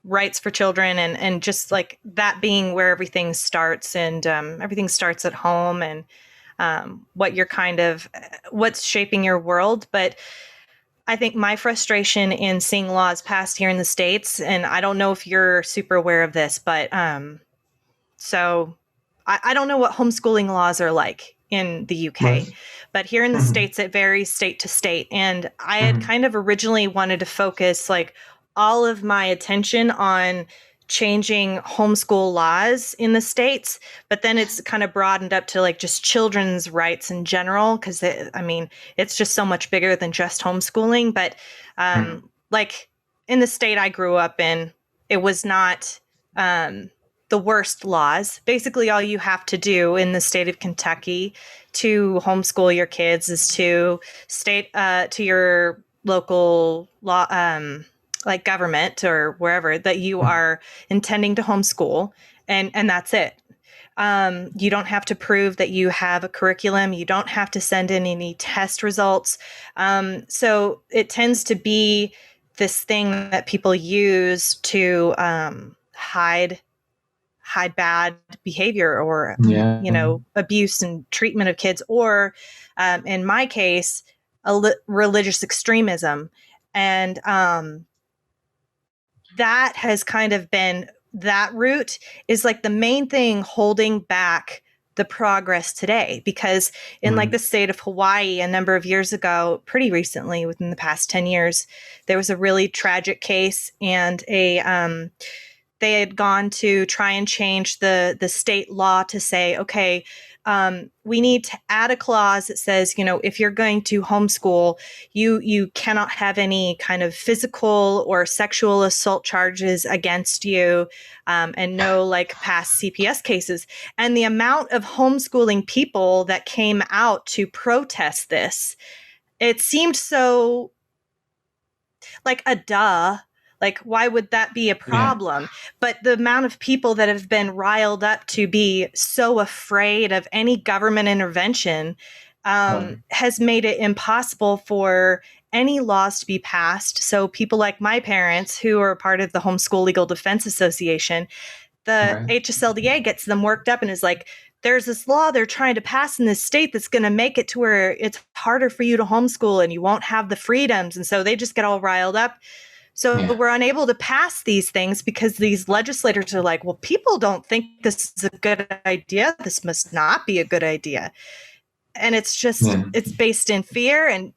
rights for children, and just like that being where everything starts, and everything starts at home, and what's shaping your world. But I think my frustration in seeing laws passed here in the States, and I don't know if you're super aware of this, but so I don't know what homeschooling laws are like in the UK, right. But here in the States, it varies state to state. And I had kind of originally wanted to focus like all of my attention on changing homeschool laws in the States, but then it's kind of broadened up to like just children's rights in general, because it's just so much bigger than just homeschooling. But like in the state I grew up in, it was not the worst laws. Basically, all you have to do in the state of Kentucky to homeschool your kids is to to your local law, like government or wherever, that you are intending to homeschool, and that's it. You don't have to prove that you have a curriculum. You don't have to send in any test results. So it tends to be this thing that people use to hide bad behavior or, abuse and treatment of kids, or in my case, religious extremism. And that has kind of been, that root is like the main thing holding back the progress today. Because in like the state of Hawaii, a number of years ago, pretty recently, within the past 10 years, there was a really tragic case, and they had gone to try and change the state law to say, okay, we need to add a clause that says, if you're going to homeschool, you cannot have any kind of physical or sexual assault charges against you, and no like past CPS cases. And the amount of homeschooling people that came out to protest this, it seemed so like a duh. Like, why would that be a problem? Yeah. But the amount of people that have been riled up to be so afraid of any government intervention has made it impossible for any laws to be passed. So people like my parents, who are part of the Homeschool Legal Defense Association, the HSLDA gets them worked up and is like, there's this law they're trying to pass in this state that's going to make it to where it's harder for you to homeschool and you won't have the freedoms. And so they just get all riled up. So Yeah. we're unable to pass these things because these legislators are like, well, people don't think this is a good idea. This must not be a good idea. And it's just, it's based in fear and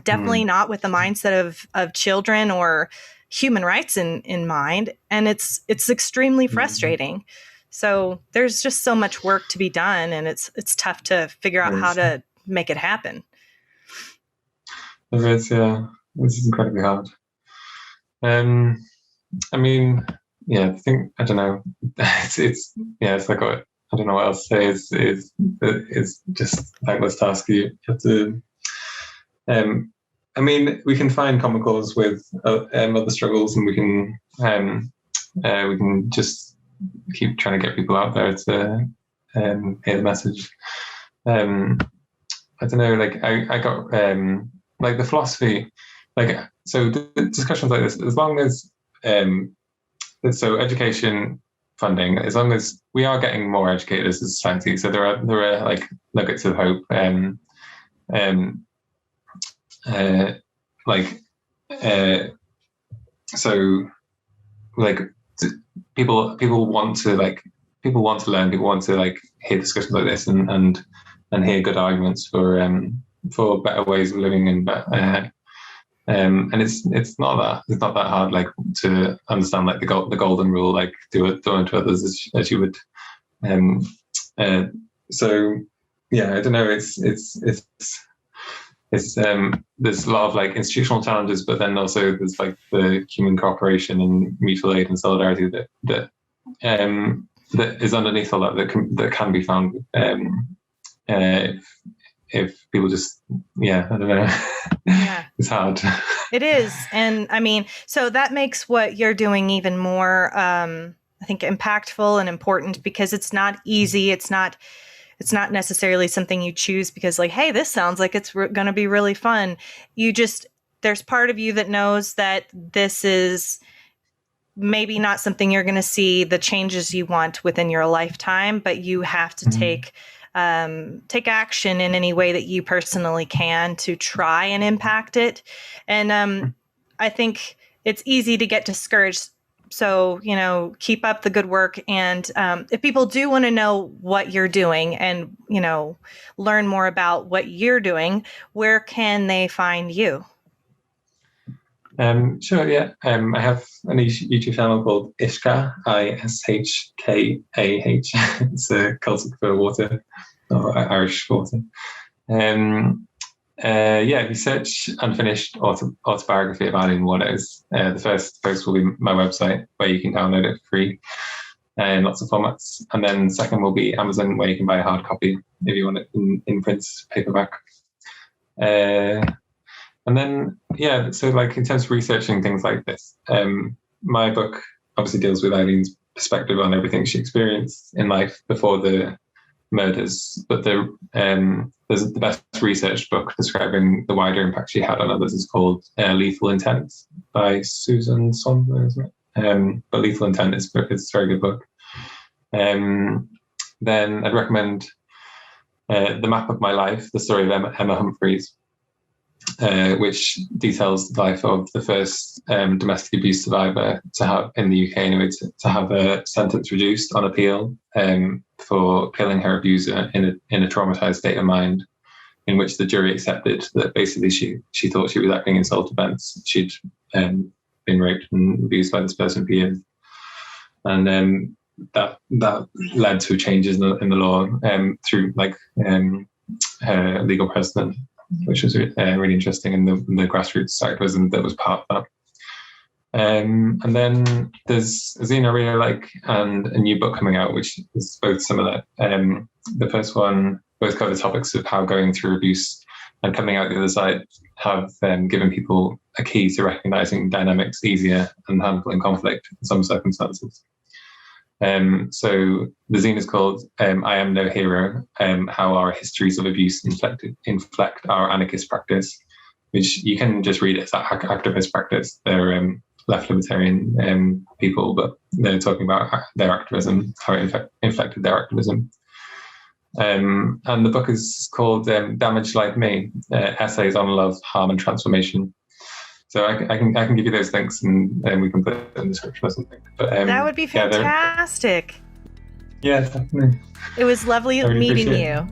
definitely not with the mindset of children or human rights in mind. And it's extremely frustrating. So there's just so much work to be done, and it's tough to figure out how to make it happen. It is, yeah. This is incredibly hard. I mean, yeah, I don't know. It's like I don't know what else to say. It's just a thankless task. You have to. I mean, we can find comicals with other struggles, and we can just keep trying to get people out there to hear the message. I don't know. Like I got like the philosophy, like so the discussions like this. As long as so education funding, as long as we are getting more educated as a society, so there are like nuggets of hope. So like people want to learn, people want to like hear discussions like this and hear good arguments for better ways of living and it's not that hard, like to understand like the golden rule, like do unto others as you would. So yeah, I don't know. It's there's a lot of like institutional challenges, but then also there's like the human cooperation and mutual aid and solidarity that is underneath all that can be found if people just, I don't know. Yeah. It's hard. It is. And I mean, so that makes what you're doing even more, I think, impactful and important, because it's not easy. It's not necessarily something you choose because like, hey, this sounds like it's going to be really fun. There's part of you that knows that this is maybe not something you're going to see the changes you want within your lifetime, but you have to take action in any way that you personally can to try and impact it. And I think it's easy to get discouraged. So, keep up the good work. And if people do want to know what you're doing and, learn more about what you're doing, where can they find you? Sure, yeah. I have a YouTube channel called Ishkah, Ishkah. It's a Celtic for water, or Irish water. If you search Unfinished Autobiography of Aileen Wuornos, the first post will be my website where you can download it for free in lots of formats. And then second will be Amazon, where you can buy a hard copy if you want it in print, paperback. And then, so like in terms of researching things like this, my book obviously deals with Eileen's perspective on everything she experienced in life before the murders. But there's the best researched book describing the wider impact she had on others is called Lethal Intent by Susan Sondler, isn't it? But Lethal Intent is a very good book. Then I'd recommend The Map of My Life, the story of Emma Humphreys, which details the life of the first domestic abuse survivor to have in the UK anyway, to have a sentence reduced on appeal for killing her abuser in a traumatized state of mind, in which the jury accepted that basically she thought she was acting in self-defense. She'd been raped and abused by this person for years, and that led to changes in the law through like her legal precedent, which was really interesting, in the grassroots activism that was part of that. And then there's a zine I really like and a new book coming out, which is both similar. The first one both cover topics of how going through abuse and coming out the other side have given people a key to recognizing dynamics easier and handling conflict in some circumstances. So the zine is called I Am No Hero, How Our Histories of Abuse Inflect Our Anarchist Practice, which you can just read it as activist practice. They're left libertarian people, but they're talking about their activism, how it infected their activism. And the book is called Damaged Like Me, Essays on Love, Harm and Transformation. So I can give you those links and we can put it in the description or something. But that would be fantastic. Yeah, definitely. It was lovely I really meeting appreciate you. it.